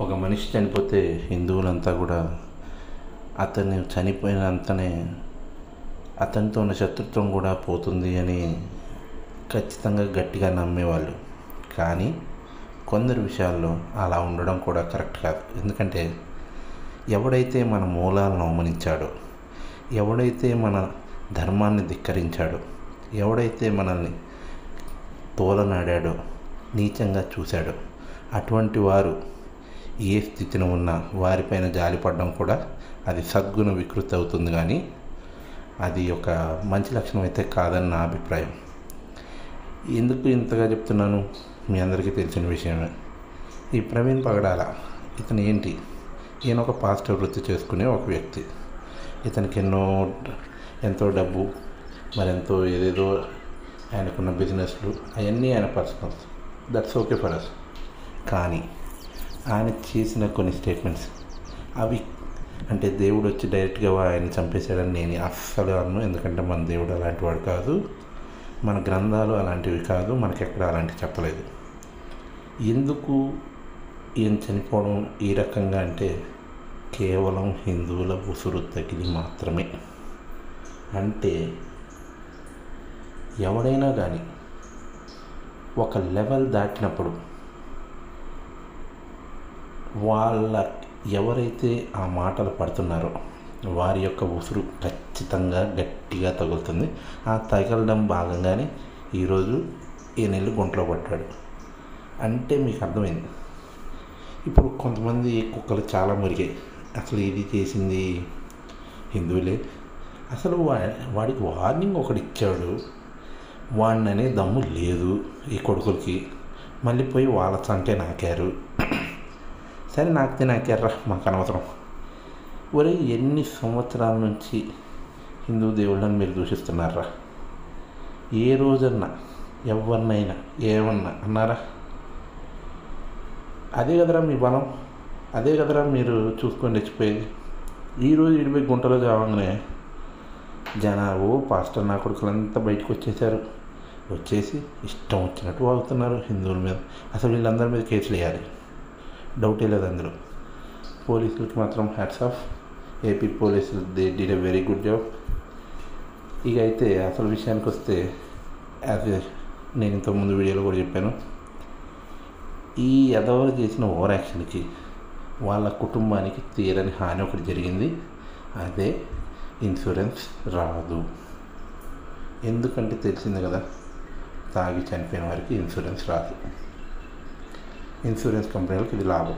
ఒక మనిషి చనిపోతే హిందువులంతా కూడా అతన్ని చనిపోయినంతనే అతనితో ఉన్న శత్రుత్వం కూడా పోతుంది అని ఖచ్చితంగా గట్టిగా నమ్మేవాళ్ళు. కానీ కొందరు విషయాల్లో అలా ఉండడం కూడా కరెక్ట్ కాదు. ఎందుకంటే ఎవడైతే మన మూలాలను అవమానించాడో, ఎవడైతే మన ధర్మాన్ని ధిక్కరించాడో, ఎవడైతే మనల్ని తోలనాడాడో, నీచంగా చూశాడో, అటువంటి వారు ఏ స్థితిలో ఉన్నా వారిపైన జాలిపడడం కూడా అది సద్గుణ వికృతి అవుతుంది. కానీ అది ఒక మంచి లక్షణం అయితే కాదని నా అభిప్రాయం. ఎందుకు ఇంతగా చెప్తున్నాను, మీ అందరికీ తెలిసిన విషయమే. ఈ ప్రవీణ్ పగడాల ఇతను ఏంటి, ఈయన ఒక పాజిటివ్ వృత్తి చేసుకునే ఒక వ్యక్తి. ఇతనికి ఎంతో డబ్బు, మరెంతో ఏదేదో ఆయనకున్న బిజినెస్లు అవన్నీ ఆయన personals, that's okay for us. కానీ ఆయన చేసిన కొన్ని స్టేట్మెంట్స్ అవి అంటే దేవుడు వచ్చి డైరెక్ట్గా ఆయన చంపేశాడని నేను అస్సలు అన్ను. ఎందుకంటే మన దేవుడు అలాంటి వాడు కాదు, మన గ్రంథాలు అలాంటివి కాదు, మనకెక్కడ అలాంటివి చెప్పలేదు. ఎందుకు ఈయన చనిపోవడం ఈ రకంగా అంటే కేవలం హిందువుల ఉసురు తగిలి మాత్రమే. అంటే ఎవడైనా కానీ ఒక లెవెల్ దాటినప్పుడు ఎవరైతే ఆ మాటలు పడుతున్నారో వారి యొక్క ఉసురు ఖచ్చితంగా గట్టిగా తగులుతుంది. ఆ తగలడం భాగంగానే ఈరోజు ఈయనెళ్ళి గుంటలో పడ్డాడు అంటే మీకు అర్థమైంది. ఇప్పుడు కొంతమంది కుక్కలు చాలా మురిగాయి, అసలు ఇది చేసింది హిందువులే, అసలు వాడికి వార్నింగ్ ఒకటి ఇచ్చాడు, వాడిననే దమ్ము లేదు ఈ కొడుకులకి, మళ్ళీ పోయి వాళ్ళ సంటే నాకారు. సరే నాకితే నాకారా, మాకు అనవసరం. ఒరే, ఎన్ని సంవత్సరాల నుంచి హిందూ దేవుళ్ళని మీరు దూషిస్తున్నారా? ఏ రోజన్నా ఎవరినైనా ఏమన్నా అన్నారా? అదే కదరా మీ బలం, అదే కదరా మీరు చూసుకొని తెచ్చిపోయేది. ఈరోజు ఇడిపోయి గుంటలో కావగానే జనాలు పాస్టర్ నా కొడుకులంతా బయటకు వచ్చేసి ఇష్టం వచ్చినట్టు వాగుతున్నారు హిందువుల మీద. అసలు వీళ్ళందరి మీద కేసులు వేయాలి, డౌటే లేదు అందులో. పోలీసులకి మాత్రం హ్యాట్స్ ఆఫ్, ఏపీ పోలీసులు they did a very good job. ఇక అయితే అసలు విషయానికి వస్తే, నేను ఇంతకుముందు వీడియోలో కూడా చెప్పాను, ఈ ఎదవరు చేసిన ఓవర్ యాక్షన్కి వాళ్ళ కుటుంబానికి తీరని హాని ఒకటి జరిగింది. అదే ఇన్సూరెన్స్ రాదు. ఎందుకంటే తెలిసింది కదా, తాగి చనిపోయిన వారికి ఇన్సూరెన్స్ రాదు. ఇన్సూరెన్స్ కంపెనీలకు ఇది లాభం.